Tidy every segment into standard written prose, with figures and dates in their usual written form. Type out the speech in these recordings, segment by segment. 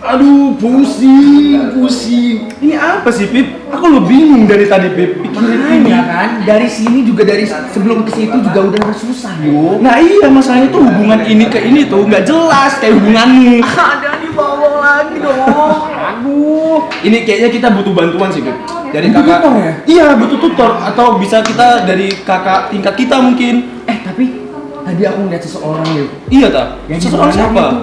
Aduh, pusing. Ini apa sih, Pip? Aku lo bingung dari tadi, Pip. Makanya kan, dari sini juga dari sebelum ke situ juga udah susah, yo. Nah iya, masalahnya tuh hubungan ini ke ini tuh nggak jelas kayak hubunganmu. Ada di bawah lagi dong. Aduh, ini kayaknya kita butuh bantuan sih, Pip. Dari Butuh kakak. tutor ya? Iya, butuh tutor atau bisa kita dari kakak tingkat kita mungkin. Tapi tadi aku ngeliat seseorang, yo. Iya tak? Yang Seseorang dimana siapa? itu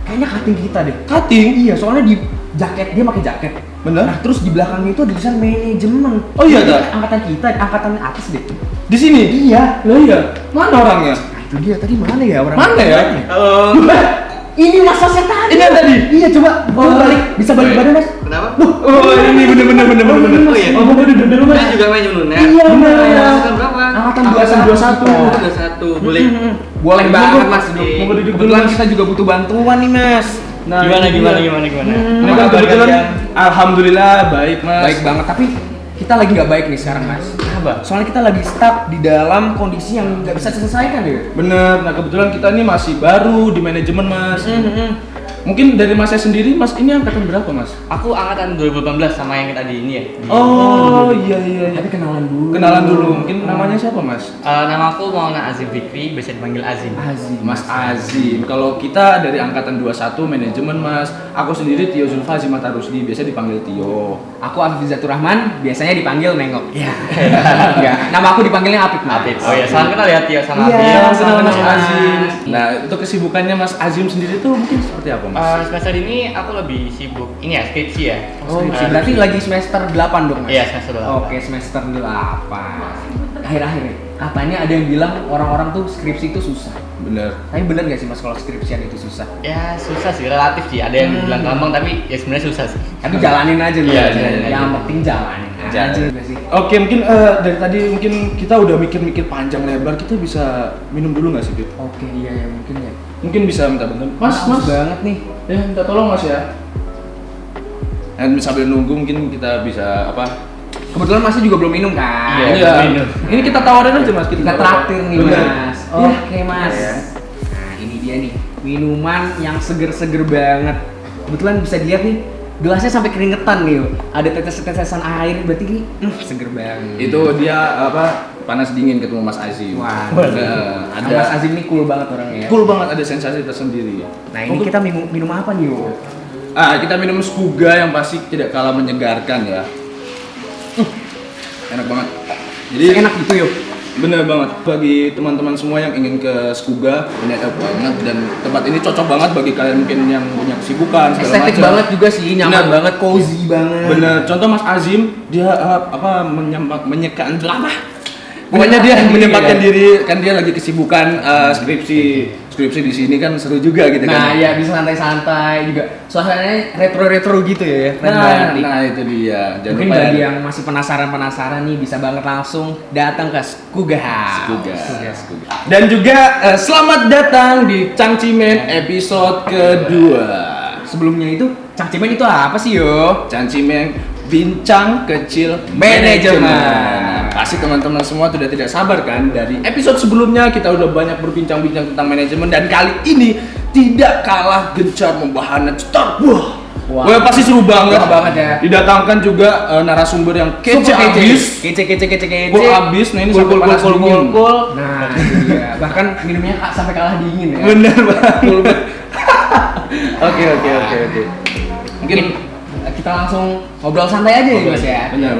kayaknya cutting kita deh. Cutting? Iya, soalnya di jaket dia pakai jaket. Bener? Nah, terus di belakangnya itu ada tulisan manajemen. Oh iya, Ini tak? angkatan kita, angkatan atas deh. Di sini? Iya. Lah iya. Mana orangnya? Nah, itu dia tadi mana ya orang? Mana ya? Ini Mas Sosnya tadi. Ini yang tadi? Iya, coba balik. Bisa balik badan, Mas? Kenapa? Oh, ini bener. Oh iya. Oh, bener, Mas. Saya juga main Yununet. Iya, bener. Angkatan berapa? Angkatan 21. 21. Boleh. Boleh banget, Mas. Mau duduk dulu, Kebetulan Mas. kita juga butuh bantuan nih, Mas. Nah, Gimana? ini dia. Ini Apa kan kabar kebetulan kalian? alhamdulillah baik, Mas. Baik banget, tapi kita lagi nggak baik nih sekarang, Mas. Apa? Soalnya kita lagi stuck di dalam kondisi yang nggak bisa diselesaikan ya. Bener. Nah, kebetulan kita ini masih baru di manajemen, Mas. Mungkin dari Masnya sendiri, Mas, ini angkatan berapa, Mas? Aku angkatan 2018 sama yang tadi ini ya. Oh, iya. Tapi kenalan dulu. Kenalan dulu. Mungkin namanya siapa, Mas? Nama aku Maulana Azim Fikri, biasa dipanggil Azim. Azim. Mas Azim. Kalau kita dari angkatan 21 manajemen, Mas. Aku sendiri Tio Zulfa Zimata Rusdi, biasa dipanggil Tio. Aku Afizatur Rahman, biasanya dipanggil Nengok. Iya. Enggak, nama aku dipanggilnya Apip, Mas. Apip. Oh ya, salam kenal ya Tio sama Iya, Apip. Kenal Mas Mas. Azim. Nah, untuk kesibukannya Mas Azim sendiri tuh mungkin seperti apa, Mas? Semester ini aku lebih sibuk ini ya skripsi ya. Oh, berarti lagi semester 8 dong, Mas? Iya, semester 8. Oke, semester 8. Akhir-akhir nih, katanya ada yang bilang orang-orang tuh skripsi itu susah. Bener. Tapi bener gak sih, Mas, kalau skripsian itu susah? Ya susah sih, relatif sih. Ada yang bilang gampang tapi ya sebenarnya susah sih. Tapi jalanin aja dulu. Iya, Yang jalanin aja. penting jalanin aja nggak sih? Oke, mungkin dari tadi mungkin kita udah mikir-mikir panjang lebar, kita bisa minum dulu nggak sih, Bib? Oke, iya ya mungkin ya. Mungkin bisa minta bantuan. Mas, Haus banget nih. ya minta tolong Mas ya. Dan sambil nunggu mungkin kita bisa apa? Kebetulan Masnya juga belum minum kan? Iya. minum. Ini kita tawarin aja Mas. Kita traktir nih, Bener. Mas. Iya. Oke, Mas. Iya. Nah, ini dia nih, minuman yang seger-seger banget. Kebetulan bisa dilihat nih, gelasnya sampai keringetan nih. Ada tetes-tetesan air, berarti ini seger banget. Itu dia apa? Panas dingin ketemu Mas Azim. Wah. Nah, Ada Mas Azim ini cool banget orangnya ya. cool banget, ada sensasi tersendiri. Nah, ini kita minum apa nih, yo? Kita minum Skuga yang pasti tidak kalah menyegarkan ya. Enak banget. Jadi Enak gitu, yo. bener banget bagi teman-teman semua yang ingin ke Skuga, ini enak banget dan tempat ini cocok banget bagi kalian mungkin yang punya kesibukan segala Estetik macam. banget juga sih, nyaman Bener. banget, cozy banget. Bener. Contoh Mas Azim dia menyempatkan apa? Pokoknya dia menyempatkan diri, kan dia lagi kesibukan skripsi di sini kan seru juga gitu Nah, kan. ya bisa santai-santai juga. Suasananya retro-retro gitu ya. Keren banget nih. Nah itu dia. Jangan Mungkin lupa bagi ya. yang masih penasaran nih bisa banget langsung datang ke Skuga House. Skuga. Dan juga selamat datang di Cangcimen episode kedua. Sebelumnya itu Cangcimen itu apa sih, yo? Cangcimen bincang kecil Manajemen. Nah, pasti teman-teman semua sudah tidak sabar kan, dari episode sebelumnya kita udah banyak berbincang-bincang tentang manajemen dan kali ini tidak kalah gencar membahasnya cetar. Wah, pasti seru banget. Seru banget ya. Didatangkan juga narasumber yang kece abis. Kece. Cool abis. Nah ini sampai panas dingin. Nah, itu dia. Bahkan minumnya sampai kalah dingin ya. Bener banget. Oke. Mungkin Kita langsung ngobrol santai aja nih, Mas ya. benar.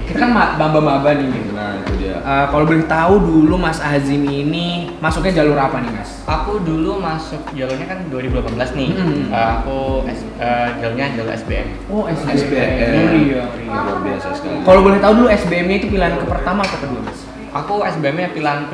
Kita kan maba nih. Nah itu dia. Kalau boleh tahu dulu Mas Azim ini masuknya jalur apa nih, Mas? Aku dulu masuk jalurnya kan 2018 nih. Jalurnya jalur SBM. Oh, SBM. Iya. Luar biasa sekali. Kalau boleh tahu dulu SBM-nya itu pilihan ke pertama atau kedua, Mas? Aku SBM-nya pilihan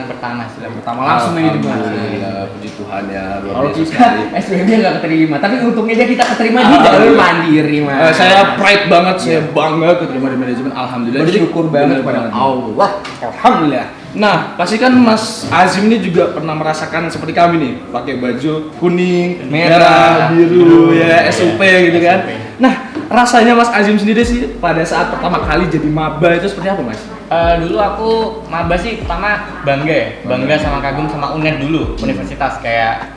pertama sih. Pertama langsung ini dibuat. Alhamdulillah, puji Tuhan ya, luar Kalau biasa kita sekali. SBM-nya nggak keterima, tapi untungnya aja kita keterima di jalur Alhamdulillah. mandiri, Mas. Saya pride banget, saya bangga keterima di manajemen. Alhamdulillah. Bersyukur banget bener kepada banget. Allah. Alhamdulillah. Nah, pasti kan Mas Azim ini juga pernah merasakan seperti kami nih, pakai baju kuning, merah, biru, ya SUP gitu kan. SUP. Nah, rasanya Mas Azim sendiri sih pada saat pertama kali jadi maba itu seperti apa, Mas? Dulu aku maba sih pertama bangga sama kagum sama UNER dulu, universitas kayak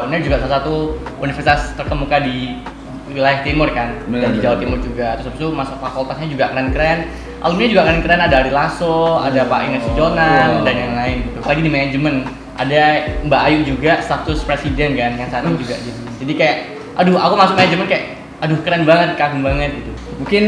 UNER juga salah satu universitas terkemuka di wilayah timur kan, dan di Jawa Timur juga. Terus habis itu masuk fakultasnya juga keren-keren, alumni juga keren-keren, ada Ari Lasso, ada Pak Ignatius Jonan dan yang lain gitu. Lagi di manajemen ada Mbak Ayu juga status presiden kan yang saat ini juga gitu. Jadi kayak aduh aku masuk manajemen kayak aduh keren banget, kagum banget gitu. Mungkin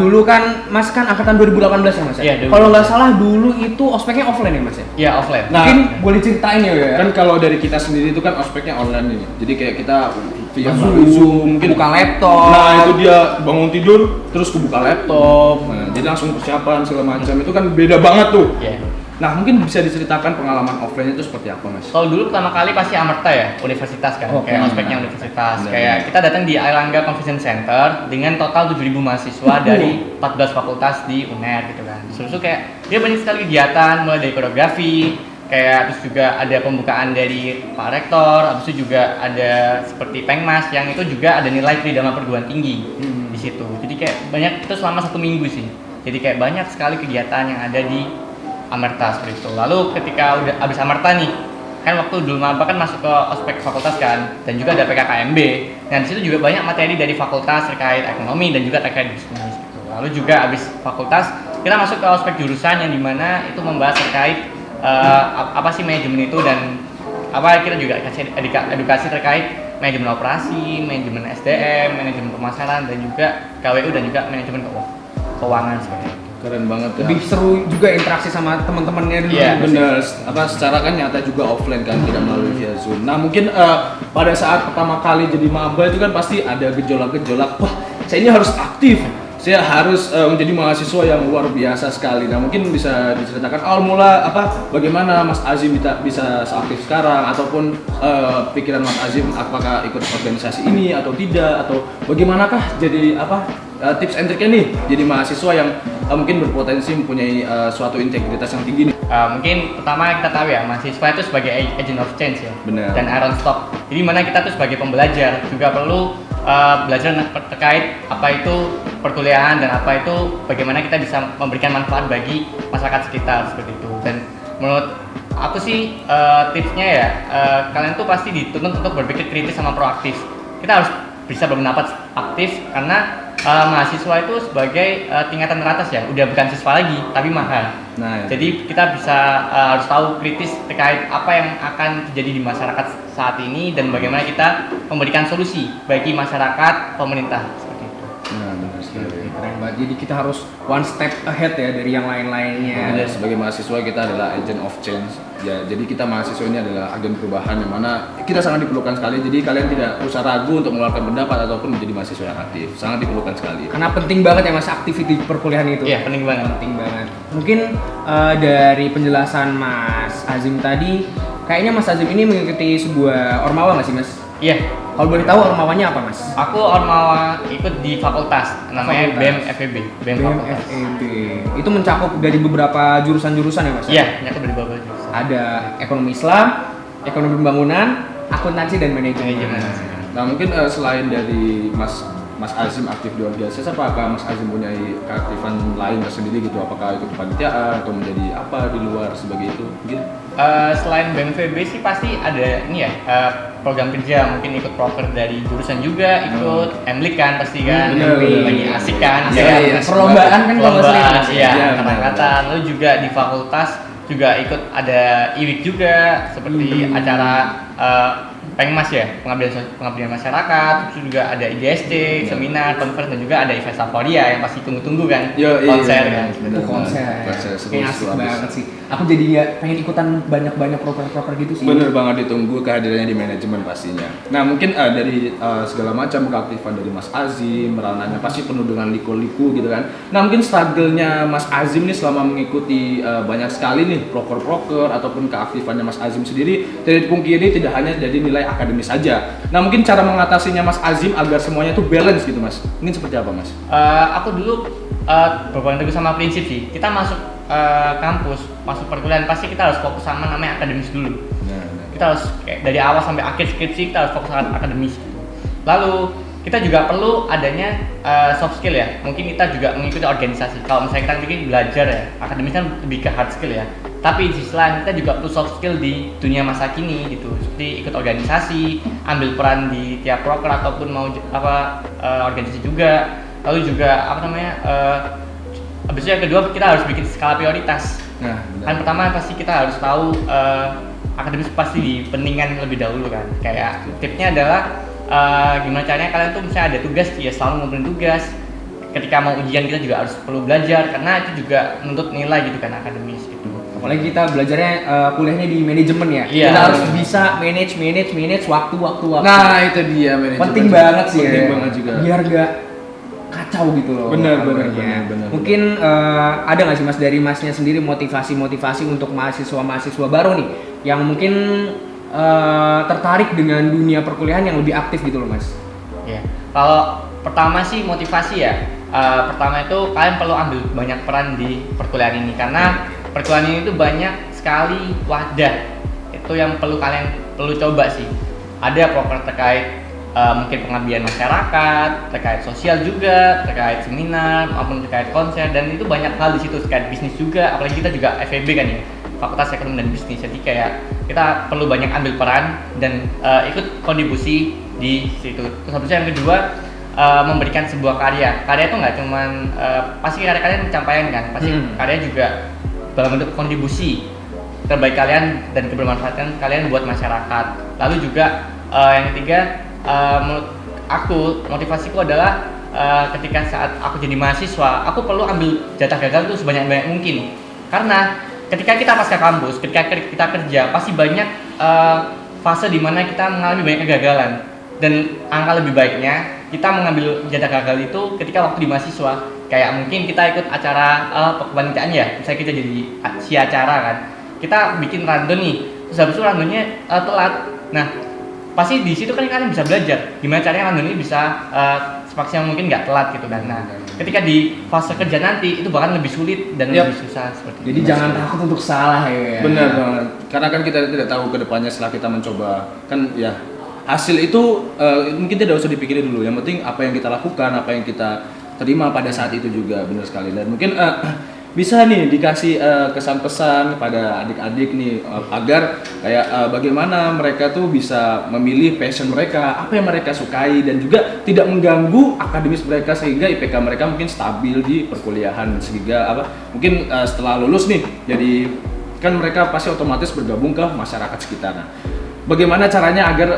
dulu kan Mas kan angkatan 2018 ya Mas ya? Iya, Kalau nggak salah dulu itu ospeknya offline ya Mas ya? Iya offline. Nah, Mungkin boleh ceritain ya? Kan kalau dari kita sendiri itu kan ospeknya online ini. Jadi kayak kita via Zoom, Zoom, mungkin buka laptop. Nah, itu dia bangun tidur terus kebuka laptop. Nah, jadi langsung persiapan segala macam. Itu kan beda banget tuh. Iya. Nah, mungkin bisa diceritakan pengalaman offline itu seperti apa, Mas? Kalau dulu pertama kali pasti Amerta ya, universitas kan, kayak ospeknya universitas. Kayak kita datang di Airlangga Convention Center dengan total 7.000 mahasiswa dari 14 fakultas di UNER gitu kan. Terus kayak dia banyak sekali kegiatan, mulai dari koreografi, kayak terus juga ada pembukaan dari Pak Rektor, habis itu juga ada seperti Pengmas yang itu juga ada nilai tridharma perguruan tinggi di situ. Jadi kayak banyak itu selama 1 minggu sih. Jadi kayak banyak sekali kegiatan yang ada di Amerta seperti itu. Lalu ketika udah habis Amerta nih, kan waktu dulu maba kan masuk ke ospek fakultas kan, dan juga ada PKKMB. Dan di situ juga banyak materi dari fakultas terkait ekonomi dan juga terkait bisnis gitu. Lalu juga habis fakultas kita masuk ke ospek jurusan yang dimana itu membahas terkait apa sih manajemen itu dan apa kita juga kasih edukasi terkait manajemen operasi, manajemen SDM, manajemen pemasaran dan juga KWU dan juga manajemen keuangan seperti itu. Keren banget ya. Lebih seru juga interaksi sama teman-temannya dulu. Iya, Bener, apa secara kan nyata juga offline kan, tidak melalui via Zoom. Nah mungkin pada saat pertama kali jadi maba itu kan pasti ada gejolak-gejolak. Wah, saya ini harus aktif, saya harus menjadi mahasiswa yang luar biasa sekali. Nah mungkin bisa diceritakan awal mula apa, bagaimana Mas Azim bisa seaktif sekarang, ataupun pikiran Mas Azim apakah ikut organisasi ini atau tidak, atau bagaimanakah jadi apa tips and triknya nih jadi mahasiswa yang mungkin berpotensi mempunyai suatu integritas yang tinggi nih. Mungkin pertama kita tahu ya mahasiswa itu sebagai agent of change ya. Benar. Dan iron stock. Jadi mana kita tuh sebagai pembelajar juga perlu belajar terkait apa itu perkuliahan dan apa itu bagaimana kita bisa memberikan manfaat bagi masyarakat sekitar seperti itu. Dan menurut aku sih tipsnya ya kalian tuh pasti dituntut untuk berpikir kritis sama proaktif. Kita harus bisa berpendapat aktif karena mahasiswa itu sebagai tingkatan teratas ya, udah bukan siswa lagi tapi mahal. Nah, Jadi kita bisa harus tahu kritis terkait apa yang akan terjadi di masyarakat saat ini dan bagaimana kita memberikan solusi bagi masyarakat pemerintah seperti itu. nah benar sekali. Keren banget. Jadi kita harus one step ahead ya dari yang lain-lainnya. Ya, sebagai mahasiswa kita adalah agent of change. Ya, jadi kita mahasiswa ini adalah agen perubahan yang mana kita sangat diperlukan sekali. Jadi kalian tidak usah ragu untuk mengeluarkan pendapat ataupun menjadi mahasiswa yang aktif. Sangat diperlukan sekali. Karena penting banget ya Mas aktiviti perkuliahan itu. Iya, penting banget. Penting banget. Mungkin dari penjelasan Mas Azim tadi, kayaknya Mas Azim ini mengikuti sebuah ormawa nggak sih Mas? Iya, Kalau boleh tahu ormawanya apa Mas? aku ormawa ikut di fakultas namanya Fakultas. BEM FEB. BEM fakultas. BMFEB. Itu mencakup dari beberapa jurusan-jurusan ya Mas? Iya, nyata dari bawah jurusan. Ada ekonomi Islam, ekonomi pembangunan, akuntansi dan manajemen. Nah, mungkin selain dari Mas Azim aktif di organisasi, apakah Mas Azim punya keaktifan lain tersendiri gitu? Apakah itu kepanitiaan atau menjadi apa di luar sebagai itu? Mungkin? Selain BMFB sih pasti ada ini ya program kerja, mungkin ikut proker dari jurusan juga, ikut MLIK kan pasti kan, Bener. lagi asik kan, Iya, ya, iya. Perlombaan kan kalau nggak perlombaan, sering. iya, Iya, angkatan-angkatan, lalu juga di fakultas juga ikut ada IWIK juga, seperti acara Pengmas ya, pengabdian masyarakat, terus juga ada IGSC, seminar, conference dan juga ada event Saporia yang pasti tunggu-tunggu kan, konser kan. Bener Konser. banget. Kayak asik banget sih. Aku jadi ya pengen ikutan banyak-banyak proper-proper gitu sih. Bener banget, ditunggu kehadirannya di manajemen pastinya. Nah mungkin dari segala macam keaktifan dari Mas Azim, ranahnya pasti penuh dengan liku-liku gitu kan. Nah mungkin struggle-nya Mas Azim nih selama mengikuti banyak sekali nih proker-proker ataupun keaktifannya Mas Azim sendiri tidak dipungkiri tidak hanya dari nilai akademis saja. Nah mungkin cara mengatasinya Mas Azim agar semuanya tuh balance gitu Mas. Mungkin seperti apa Mas? Aku dulu berpegang teguh sama prinsip sih. Kita masuk kampus, masuk perkuliahan pasti kita harus fokus sama namanya akademis dulu. Nah. Kita harus kayak dari awal sampai akhir skripsi kita harus fokus sama akademis. Lalu kita juga perlu adanya soft skill ya. Mungkin kita juga mengikuti organisasi. Kalau misalnya kita mungkin belajar ya, akademis kan lebih ke hard skill ya. Tapi di sisi lain kita juga perlu soft skill di dunia masa kini gitu. Seperti ikut organisasi, ambil peran di tiap proker ataupun mau organisasi juga. Lalu juga habis itu yang kedua kita harus bikin skala prioritas. Nah, Kan pertama pasti kita harus tahu akademis pasti dipentingkan lebih dahulu kan. Kayak tipsnya adalah gimana caranya kalian tuh misalnya ada tugas ya selalu ngumpulin tugas. Ketika mau ujian kita juga harus perlu belajar karena itu juga menuntut nilai gitu kan akademis gitu. Apalagi kita belajarnya kuliahnya di manajemen ya. Iya. Kita harus bisa manage waktu. Nah, itu dia manajemen. Penting banget sih penting ya. banget juga. Biar gak kacau gitu loh. Benar. Mungkin ada nggak sih Mas dari Masnya sendiri motivasi untuk mahasiswa baru nih yang mungkin tertarik dengan dunia perkuliahan yang lebih aktif gitu loh Mas? Ya. Kalau pertama sih motivasi ya. Pertama itu kalian perlu ambil banyak peran di perkuliahan ini karena perkuliahan ini tuh banyak sekali wadah. Itu yang kalian perlu coba sih. Ada proker terkait mungkin pengabdian masyarakat, terkait sosial juga, terkait seminar maupun terkait konser dan itu banyak hal di situ terkait bisnis juga. Apalagi kita juga FEB kan ya, Fakultas Ekonomi dan Bisnis. Jadi kayak kita perlu banyak ambil peran dan ikut kontribusi di situ. Terus habisnya yang kedua memberikan sebuah karya. Karya itu nggak cuman pasti karya kalian pencapaian kan, pasti karya juga dalam bentuk kontribusi terbaik kalian dan kebermanfaatan kalian buat masyarakat. Lalu juga yang ketiga, menurut aku motivasiku adalah ketika saat aku jadi mahasiswa, aku perlu ambil jatah gagal tuh sebanyak-banyak mungkin. Karena ketika kita pasca kampus, ketika kita kerja, pasti banyak fase di mana kita mengalami banyak kegagalan. Dan angka lebih baiknya kita mengambil jatah gagal itu ketika waktu di mahasiswa. Kayak mungkin kita ikut acara kepanitiaan ya, misalnya kita jadi si acara kan, kita bikin random nih, terus habis itu randomnya telat. Nah, pasti di situ kan kalian bisa belajar gimana caranya random ini bisa semaksimal mungkin nggak telat gitu kan. Nah, ketika di fase kerja nanti itu bahkan lebih sulit dan lebih susah seperti Jadi itu. jangan takut untuk salah ya. Benar banget. Karena kan kita tidak tahu ke depannya setelah kita mencoba. Kan ya hasil itu mungkin tidak usah dipikirin dulu. Yang penting apa yang kita lakukan, apa yang kita terima pada saat itu juga, benar sekali. Dan mungkin bisa nih dikasih kesan-pesan kepada adik-adik nih agar kayak bagaimana mereka tuh bisa memilih passion mereka, apa yang mereka sukai dan juga tidak mengganggu akademis mereka sehingga IPK mereka mungkin stabil di perkuliahan sehingga mungkin setelah lulus nih jadi kan mereka pasti otomatis bergabung ke masyarakat sekitar. Nah, bagaimana caranya agar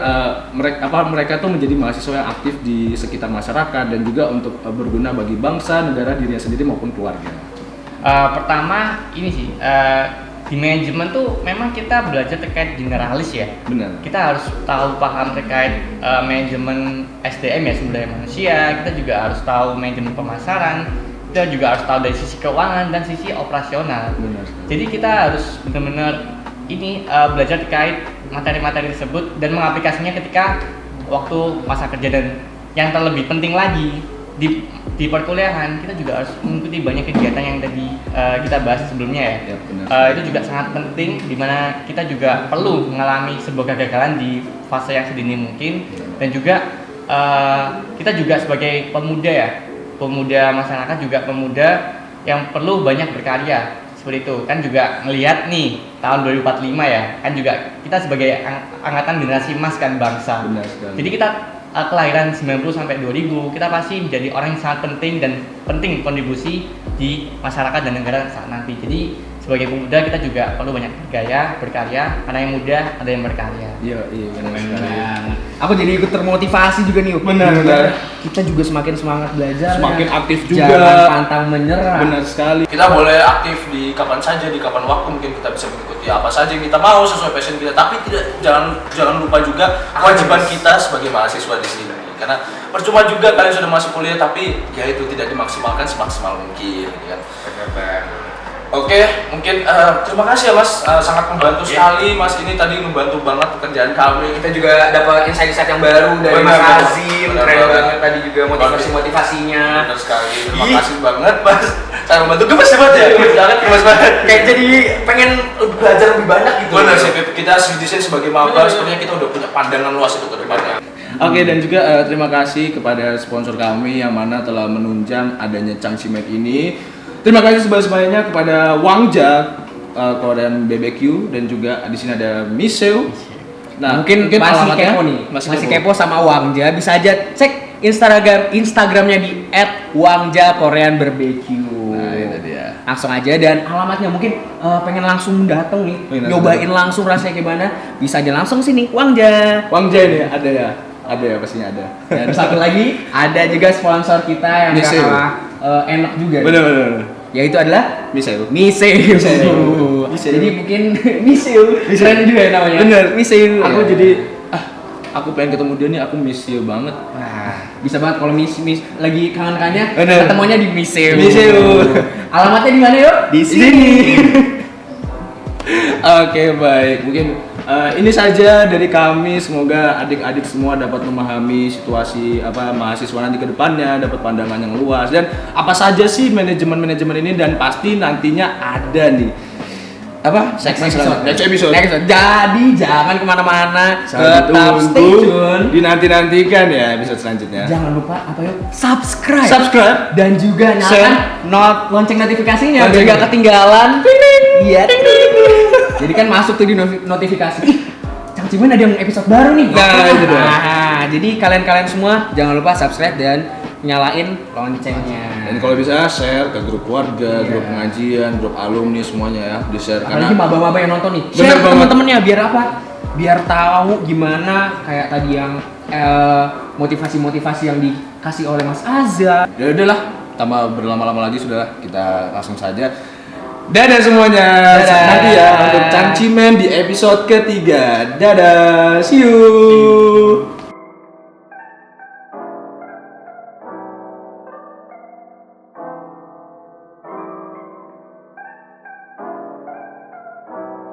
mereka tuh menjadi mahasiswa yang aktif di sekitar masyarakat dan juga untuk berguna bagi bangsa, negara, dirinya sendiri maupun keluarga. Pertama ini sih di manajemen tuh memang kita belajar terkait generalis ya. Benar. Kita harus tahu paham terkait manajemen SDM ya, sumber daya manusia. Kita juga harus tahu manajemen pemasaran. Kita juga harus tahu dari sisi keuangan dan sisi operasional. Benar. Jadi kita harus benar-benar belajar terkait materi-materi tersebut dan mengaplikasinya ketika waktu masa kerja. Dan yang terlebih penting lagi di perkuliahan kita juga harus mengikuti banyak kegiatan yang tadi kita bahas sebelumnya ya. Ya, benar. Itu juga sangat penting dimana kita juga perlu mengalami sebuah kegagalan di fase yang sedini mungkin. Dan juga kita juga sebagai pemuda masyarakat juga pemuda yang perlu banyak berkarya. Seperti itu kan juga ngelihat nih tahun 2045 ya, kan juga kita sebagai angkatan generasi emas kan bangsa. Benar sekali. Jadi kita kelahiran 90 sampai 2000, kita pasti menjadi orang yang sangat penting dan penting kontribusi di masyarakat dan negara saat nanti. Jadi sebagai pemuda kita juga perlu banyak berkarya, karena yang muda ada yang berkarya. Iya, benar sekali. Aku jadi ikut termotivasi juga nih. Benar. Kita juga semakin semangat belajar, Semakin aktif juga. Jangan pantang menyerah. Benar sekali. Kita boleh aktif di kapan saja, di kapan waktu mungkin kita bisa mengikuti apa saja yang kita mau sesuai passion kita. Tapi jangan lupa juga kewajiban kita sebagai mahasiswa di sini. Karena percuma juga kalian sudah masuk kuliah tapi ya itu tidak dimaksimalkan semaksimal mungkin, kan. Oke, mungkin terima kasih ya Mas, sangat membantu sekali Mas, ini tadi membantu banget pekerjaan kami. Kita juga dapat insight-insight yang baru dari Benar, Mas Azim, benar keren banget. banget tadi juga motivasinya. Benar sekali, terima kasih banget Mas, saya membantu gemes banget ya, gemes banget. Kayak jadi pengen belajar lebih banyak gitu. Benar sih, kita di sini sebagai maba sepertinya kita udah punya pandangan luas itu ke depannya. Oke, dan juga terima kasih kepada sponsor kami yang mana telah menunjang adanya Changchimen ini. Terima kasih sebanyak-banyaknya kepada Wangja Korean BBQ dan juga di sini ada Miseo. Nah, mungkin masih alamatnya kepo nih, masih kepo sama Wangja, bisa aja cek Instagramnya di @wangja_korean_barbecue. Nah, itu dia. Langsung aja, dan alamatnya mungkin pengen langsung dateng nih, nyobain langsung rasanya gimana, bisa aja langsung sini Wangja. Wangja ini ada ya pastinya ada. Dan satu lagi ada juga sponsor kita yang gak Miseo. kalah enak juga. Bener. Yaitu adalah Miseo. Miseo. Jadi mungkin Miseo. Keren juga ya namanya. Bener. Miseo. Aku jadi aku pengen ketemu dia nih, aku Miseo banget. Wah, bisa banget kalau lagi kangen-kangennya Bener. ketemunya di Miseo. Miseo. Alamatnya di mana yuk? Di sini. Oke, baik. Mungkin ini saja dari kami. Semoga adik-adik semua dapat memahami situasi mahasiswa nanti ke depannya, dapat pandangan yang luas dan apa saja sih manajemen ini, dan pasti nantinya ada nih segmen next episode. Jadi jangan kemana-mana, Tetap tetap stay tune. dinantikan ya episode selanjutnya. Jangan lupa subscribe dan juga nyalakan Share. lonceng notifikasinya biar Lonceng. gak ketinggalan. Iya. Jadi kan masuk tuh di notifikasi. Ih, Changchimen ada yang episode baru nih. Nah, itu dia. Nah, jadi kalian semua jangan lupa subscribe dan nyalain loncengnya. Dan kalau bisa share ke grup keluarga, grup pengajian, grup alumni semuanya ya, di-share Apalagi maba-maba yang nonton nih. Bener Share ke banget. temen-temennya biar apa? Biar tahu gimana kayak tadi yang motivasi-motivasi yang dikasih oleh Mas Azza. Ya udahlah, tanpa berlama-lama lagi sudah, kita langsung saja. Dadah semuanya. Dadah. Nanti ya untuk Changchimen di episode ketiga. Dadah. See you.